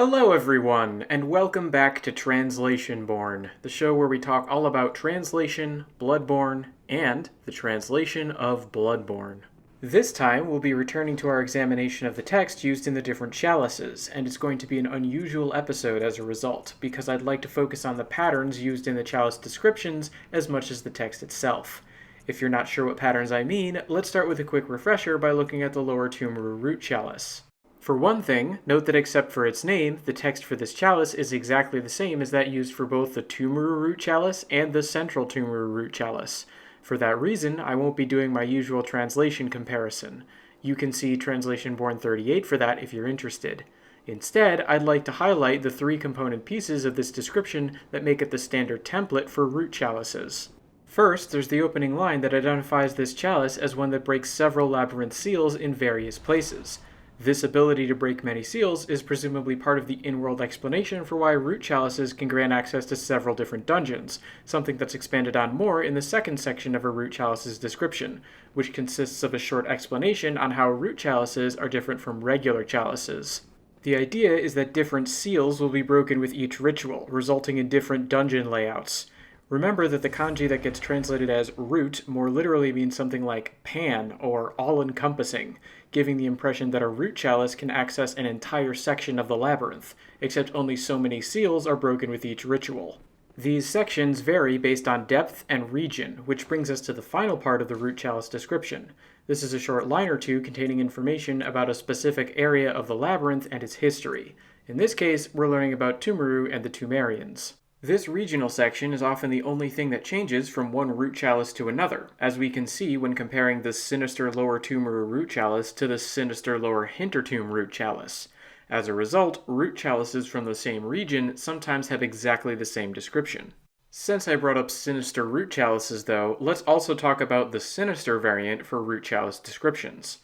Hello everyone, and welcome back to Translationborne, the show where we talk all about translation, Bloodborne, and the translation of Bloodborne. This time, we'll be returning to our examination of the text used in the different chalices, and it's going to be an unusual episode as a result, because I'd like to focus on the patterns used in the chalice descriptions as much as the text itself. If you're not sure what patterns I mean, let's start with a quick refresher by looking at the lower Pthumeru root chalice. For one thing, note that except for its name, the text for this chalice is exactly the same as that used for both the Pthumeru root chalice and the central Pthumeru root chalice. For that reason, I won't be doing my usual translation comparison. You can see Translationborne 38 for that if you're interested. Instead, I'd like to highlight the three component pieces of this description that make it the standard template for root chalices. First, there's the opening line that identifies this chalice as one that breaks several labyrinth seals in various places. This ability to break many seals is presumably part of the in-world explanation for why root chalices can grant access to several different dungeons, something that's expanded on more in the second section of a root chalice's description, which consists of a short explanation on how root chalices are different from regular chalices. The idea is that different seals will be broken with each ritual, resulting in different dungeon layouts. Remember that the kanji that gets translated as root more literally means something like pan or all-encompassing, giving the impression that a root chalice can access an entire section of the labyrinth, except only so many seals are broken with each ritual. These sections vary based on depth and region, which brings us to the final part of the root chalice description. This is a short line or two containing information about a specific area of the labyrinth and its history. In this case, we're learning about Pthumeru and the Pthumerians. This regional section is often the only thing that changes from one root chalice to another, as we can see when comparing the Sinister Lower Pthumeru root chalice to the Sinister Lower Hintertomb root chalice. As a result, root chalices from the same region sometimes have exactly the same description. Since I brought up Sinister root chalices though, let's also talk about the Sinister variant for root chalice descriptions.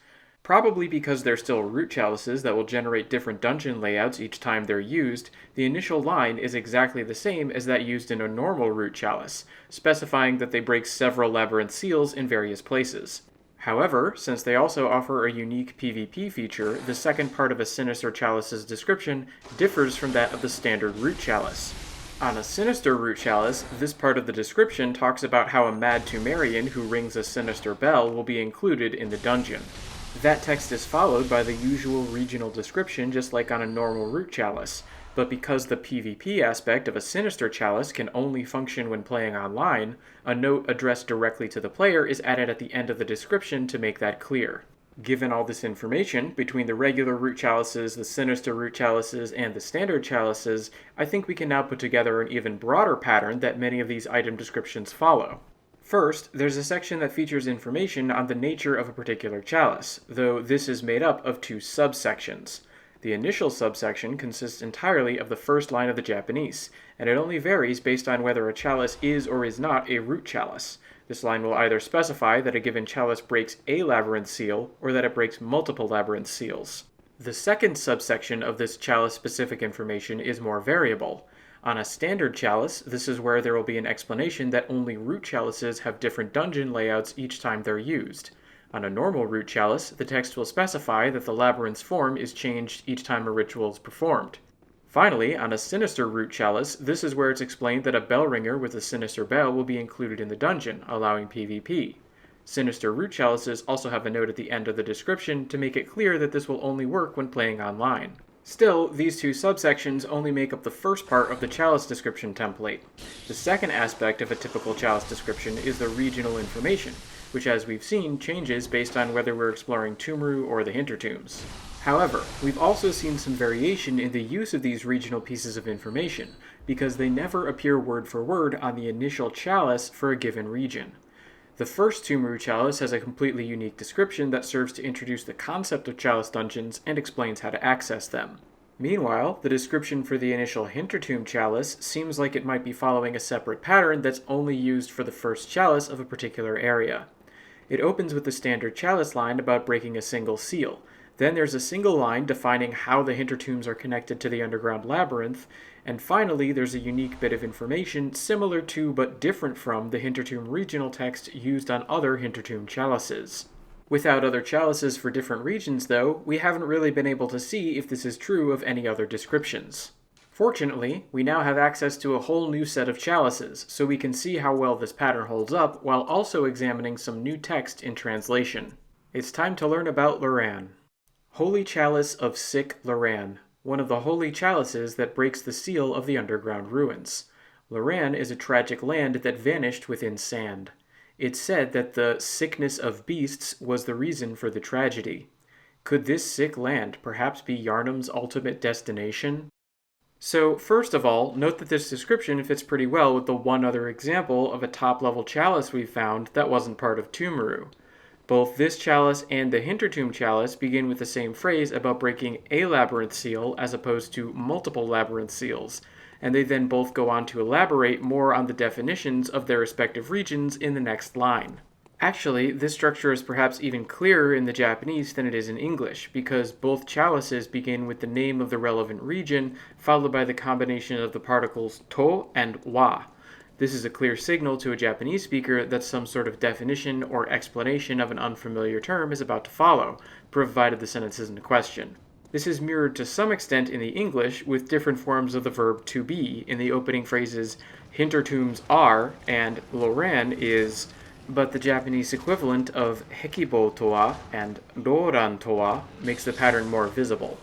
Probably because they're still root chalices that will generate different dungeon layouts each time they're used, the initial line is exactly the same as that used in a normal root chalice, specifying that they break several labyrinth seals in various places. However, since they also offer a unique PvP feature, the second part of a Sinister chalice's description differs from that of the standard root chalice. On a Sinister root chalice, this part of the description talks about how a mad Pthumerian who rings a sinister bell will be included in the dungeon. That text is followed by the usual regional description just like on a normal root chalice, but because the PvP aspect of a Sinister chalice can only function when playing online, a note addressed directly to the player is added at the end of the description to make that clear. Given all this information, between the regular root chalices, the Sinister root chalices, and the standard chalices, I think we can now put together an even broader pattern that many of these item descriptions follow. First, there's a section that features information on the nature of a particular chalice, though this is made up of two subsections. The initial subsection consists entirely of the first line of the Japanese, and it only varies based on whether a chalice is or is not a root chalice. This line will either specify that a given chalice breaks a labyrinth seal, or that it breaks multiple labyrinth seals. The second subsection of this chalice-specific information is more variable. On a standard chalice, this is where there will be an explanation that only root chalices have different dungeon layouts each time they're used. On a normal root chalice, the text will specify that the labyrinth's form is changed each time a ritual is performed. Finally, on a Sinister root chalice, this is where it's explained that a bell ringer with a sinister bell will be included in the dungeon, allowing PvP. Sinister root chalices also have a note at the end of the description to make it clear that this will only work when playing online. Still, these two subsections only make up the first part of the chalice description template. The second aspect of a typical chalice description is the regional information, which as we've seen changes based on whether we're exploring Pthumeru or the Hintertombs. However, we've also seen some variation in the use of these regional pieces of information, because they never appear word for word on the initial chalice for a given region. The first Pthumeru chalice has a completely unique description that serves to introduce the concept of chalice dungeons and explains how to access them. Meanwhile, the description for the initial Hintertomb chalice seems like it might be following a separate pattern that's only used for the first chalice of a particular area. It opens with the standard chalice line about breaking a single seal. Then there's a single line defining how the Hintertombs are connected to the underground labyrinth, and finally there's a unique bit of information similar to but different from the Hintertomb regional text used on other Hintertomb chalices. Without other chalices for different regions, though, we haven't really been able to see if this is true of any other descriptions. Fortunately, we now have access to a whole new set of chalices, so we can see how well this pattern holds up while also examining some new text in translation. It's time to learn about Loran. Holy Chalice of Sick Loran, one of the holy chalices that breaks the seal of the underground ruins. Loran is a tragic land that vanished within sand. It's said that the sickness of beasts was the reason for the tragedy. Could this sick land perhaps be Yharnam's ultimate destination? So, first of all, note that this description fits pretty well with the one other example of a top-level chalice we've found that wasn't part of Pthumeru. Both this chalice and the Hintertomb chalice begin with the same phrase about breaking a labyrinth seal as opposed to multiple labyrinth seals, and they then both go on to elaborate more on the definitions of their respective regions in the next line. Actually, this structure is perhaps even clearer in the Japanese than it is in English, because both chalices begin with the name of the relevant region, followed by the combination of the particles to and wa. This is a clear signal to a Japanese speaker that some sort of definition or explanation of an unfamiliar term is about to follow, provided the sentence isn't a question. This is mirrored to some extent in the English, with different forms of the verb to be in the opening phrases Hintertombs are and Loran is, but the Japanese equivalent of Hekibo towa and Loran towa makes the pattern more visible.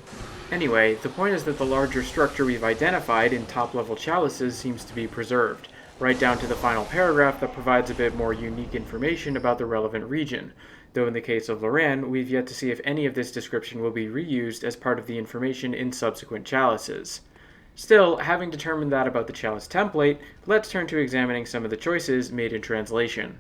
Anyway, the point is that the larger structure we've identified in top-level chalices seems to be preserved, right down to the final paragraph that provides a bit more unique information about the relevant region, though in the case of Loran, we've yet to see if any of this description will be reused as part of the information in subsequent chalices. Still, having determined that about the Chalice Template, let's turn to examining some of the choices made in translation.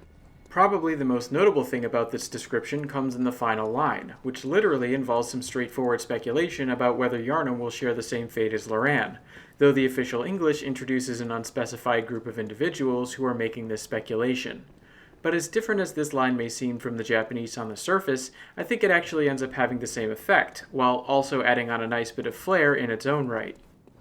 Probably the most notable thing about this description comes in the final line, which literally involves some straightforward speculation about whether Yharnam will share the same fate as Loran, though the official English introduces an unspecified group of individuals who are making this speculation. But as different as this line may seem from the Japanese on the surface, I think it actually ends up having the same effect, while also adding on a nice bit of flair in its own right.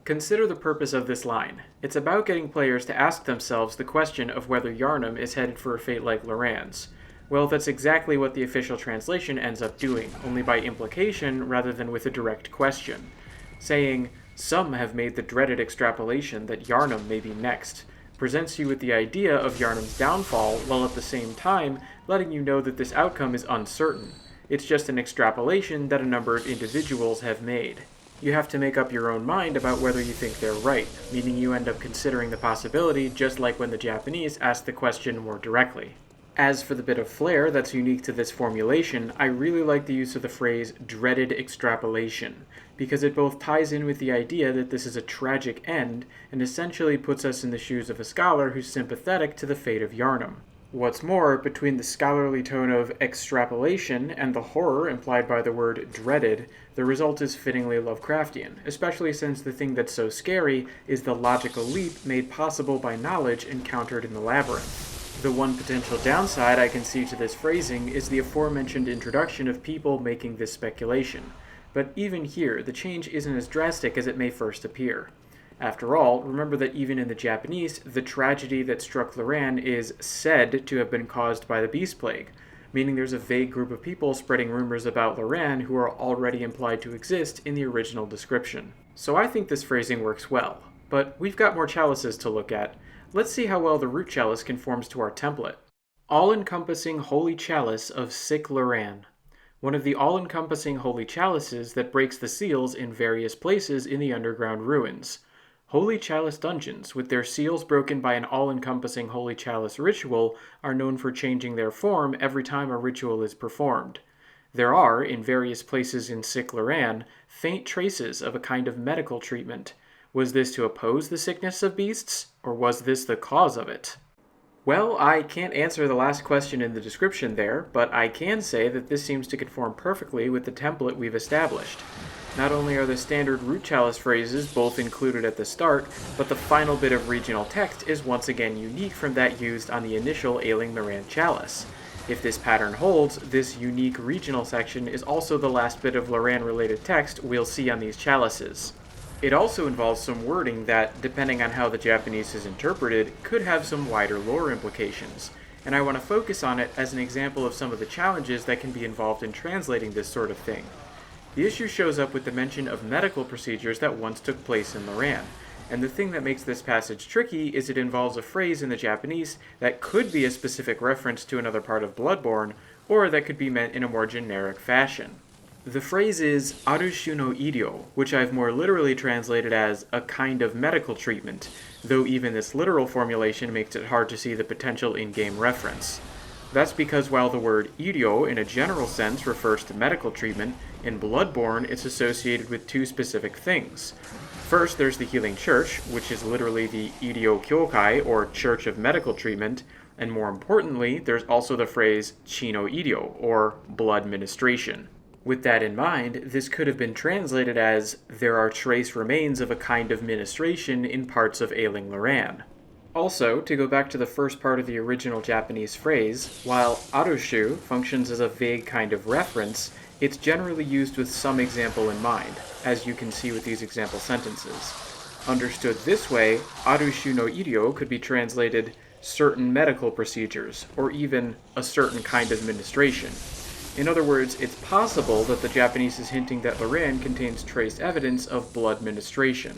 Consider the purpose of this line. It's about getting players to ask themselves the question of whether Yharnam is headed for a fate like Loran's. Well, that's exactly what the official translation ends up doing, only by implication rather than with a direct question. Saying, "Some have made the dreaded extrapolation that Yharnam may be next," presents you with the idea of Yharnam's downfall, while at the same time letting you know that this outcome is uncertain. It's just an extrapolation that a number of individuals have made. You have to make up your own mind about whether you think they're right, meaning you end up considering the possibility just like when the Japanese ask the question more directly. As for the bit of flair that's unique to this formulation, I really like the use of the phrase dreaded extrapolation, because it both ties in with the idea that this is a tragic end and essentially puts us in the shoes of a scholar who's sympathetic to the fate of Yharnam. What's more, between the scholarly tone of extrapolation and the horror implied by the word dreaded, the result is fittingly Lovecraftian, especially since the thing that's so scary is the logical leap made possible by knowledge encountered in the labyrinth. The one potential downside I can see to this phrasing is the aforementioned introduction of people making this speculation, but even here, the change isn't as drastic as it may first appear. After all, remember that even in the Japanese, the tragedy that struck Loran is said to have been caused by the Beast Plague, meaning there's a vague group of people spreading rumors about Loran who are already implied to exist in the original description. So I think this phrasing works well, but we've got more chalices to look at. Let's see how well the root chalice conforms to our template. All-encompassing holy chalice of sick Loran. One of the all-encompassing holy chalices that breaks the seals in various places in the underground ruins. Holy Chalice dungeons, with their seals broken by an all-encompassing Holy Chalice ritual, are known for changing their form every time a ritual is performed. There are, in various places in Sick Loran, faint traces of a kind of medical treatment. Was this to oppose the sickness of beasts, or was this the cause of it? Well, I can't answer the last question in the description there, but I can say that this seems to conform perfectly with the template we've established. Not only are the standard root chalice phrases both included at the start, but the final bit of regional text is once again unique from that used on the initial Ailing Loran chalice. If this pattern holds, this unique regional section is also the last bit of Loran-related text we'll see on these chalices. It also involves some wording that, depending on how the Japanese is interpreted, could have some wider lore implications. and I want to focus on it as an example of some of the challenges that can be involved in translating this sort of thing. The issue shows up with the mention of medical procedures that once took place in Loran, and the thing that makes this passage tricky is it involves a phrase in the Japanese that could be a specific reference to another part of Bloodborne, or that could be meant in a more generic fashion. The phrase is arushu no iryō, which I've more literally translated as a kind of medical treatment, though even this literal formulation makes it hard to see the potential in-game reference. That's because while the word iryō in a general sense refers to medical treatment, in Bloodborne it's associated with two specific things. First, there's the Healing Church, which is literally the Iryo Kyokai, or Church of Medical Treatment, and more importantly, there's also the phrase Chi no Iryo, or Blood Ministration. With that in mind, this could have been translated as, there are trace remains of a kind of ministration in parts of Ailing Loran. Also, to go back to the first part of the original Japanese phrase, while arushu functions as a vague kind of reference, it's generally used with some example in mind, as you can see with these example sentences. Understood this way, arushu no iryo could be translated certain medical procedures, or even a certain kind of ministration. In other words, it's possible that the Japanese is hinting that Loran contains trace evidence of blood ministration.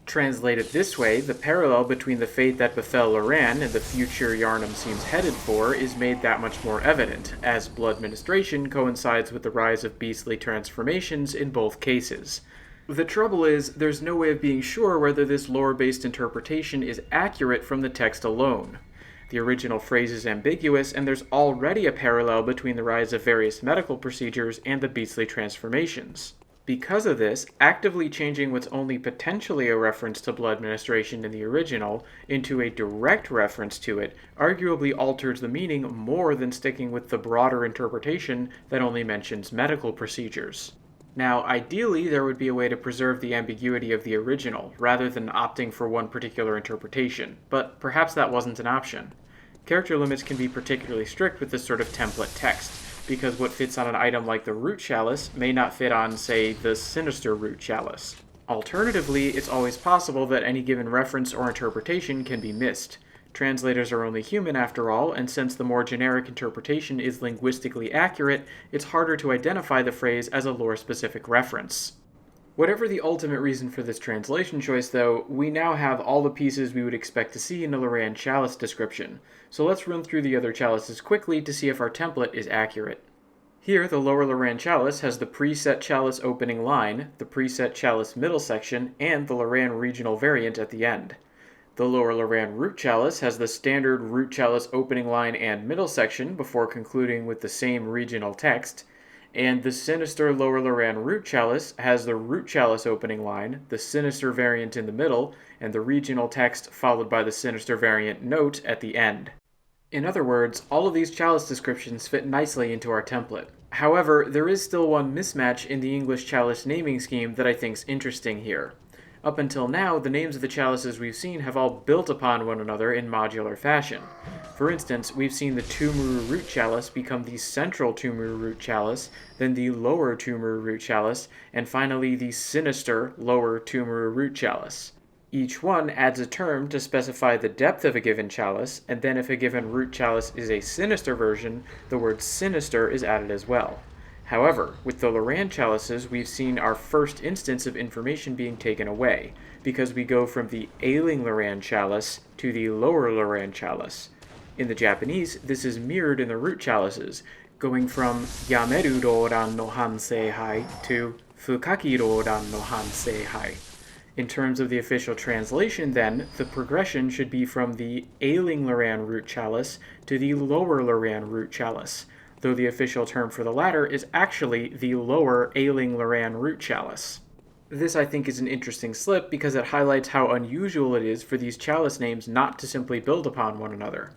Translated this way, the parallel between the fate that befell Loran and the future Yharnam seems headed for is made that much more evident, as blood ministration coincides with the rise of beastly transformations in both cases. The trouble is, there's no way of being sure whether this lore-based interpretation is accurate from the text alone. The original phrase is ambiguous, and there's already a parallel between the rise of various medical procedures and the beastly transformations. Because of this, actively changing what's only potentially a reference to blood ministration in the original into a direct reference to it arguably alters the meaning more than sticking with the broader interpretation that only mentions medical procedures. Now, ideally, there would be a way to preserve the ambiguity of the original, rather than opting for one particular interpretation, but perhaps that wasn't an option. Character limits can be particularly strict with this sort of template text, because what fits on an item like the root chalice may not fit on, say, the Sinister root chalice. Alternatively, it's always possible that any given reference or interpretation can be missed. Translators are only human after all, and since the more generic interpretation is linguistically accurate, it's harder to identify the phrase as a lore-specific reference. Whatever the ultimate reason for this translation choice, though, we now have all the pieces we would expect to see in a Loran chalice description, so let's run through the other chalices quickly to see if our template is accurate. Here, the lower Loran chalice has the preset chalice opening line, the preset chalice middle section, and the Loran regional variant at the end. The lower Loran root chalice has the standard root chalice opening line and middle section before concluding with the same regional text, and the Sinister lower Loran root chalice has the root chalice opening line, the Sinister variant in the middle, and the regional text followed by the Sinister variant note at the end. In other words, all of these chalice descriptions fit nicely into our template. However, there is still one mismatch in the English chalice naming scheme that I think's interesting here. Up until now, the names of the chalices we've seen have all built upon one another in modular fashion. For instance, we've seen the Pthumeru root chalice become the central Pthumeru root chalice, then the lower Pthumeru root chalice, and finally the sinister lower Pthumeru root chalice. Each one adds a term to specify the depth of a given chalice, and then if a given root chalice is a sinister version, the word sinister is added as well. However, with the Loran chalices, we've seen our first instance of information being taken away, because we go from the Ailing Loran chalice to the lower Loran chalice. In the Japanese, this is mirrored in the root chalices, going from Yameru Roran no Hanseihai to Fukaki Roran no Hanseihai. In terms of the official translation, then, the progression should be from the Ailing Loran root chalice to the lower Loran root chalice, though the official term for the latter is actually the lower Ailing Loran root chalice. This, I think, is an interesting slip because it highlights how unusual it is for these chalice names not to simply build upon one another.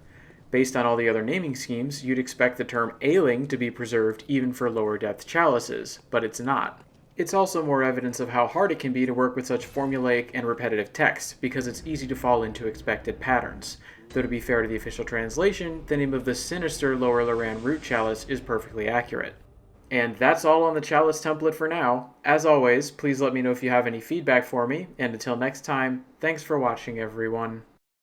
Based on all the other naming schemes, you'd expect the term Ailing to be preserved even for lower depth chalices, but it's not. It's also more evidence of how hard it can be to work with such formulaic and repetitive text, because it's easy to fall into expected patterns. Though to be fair to the official translation, the name of the sinister lower Loran root chalice is perfectly accurate. And that's all on the Chalice template for now. As always, please let me know if you have any feedback for me, and until next time, thanks for watching everyone.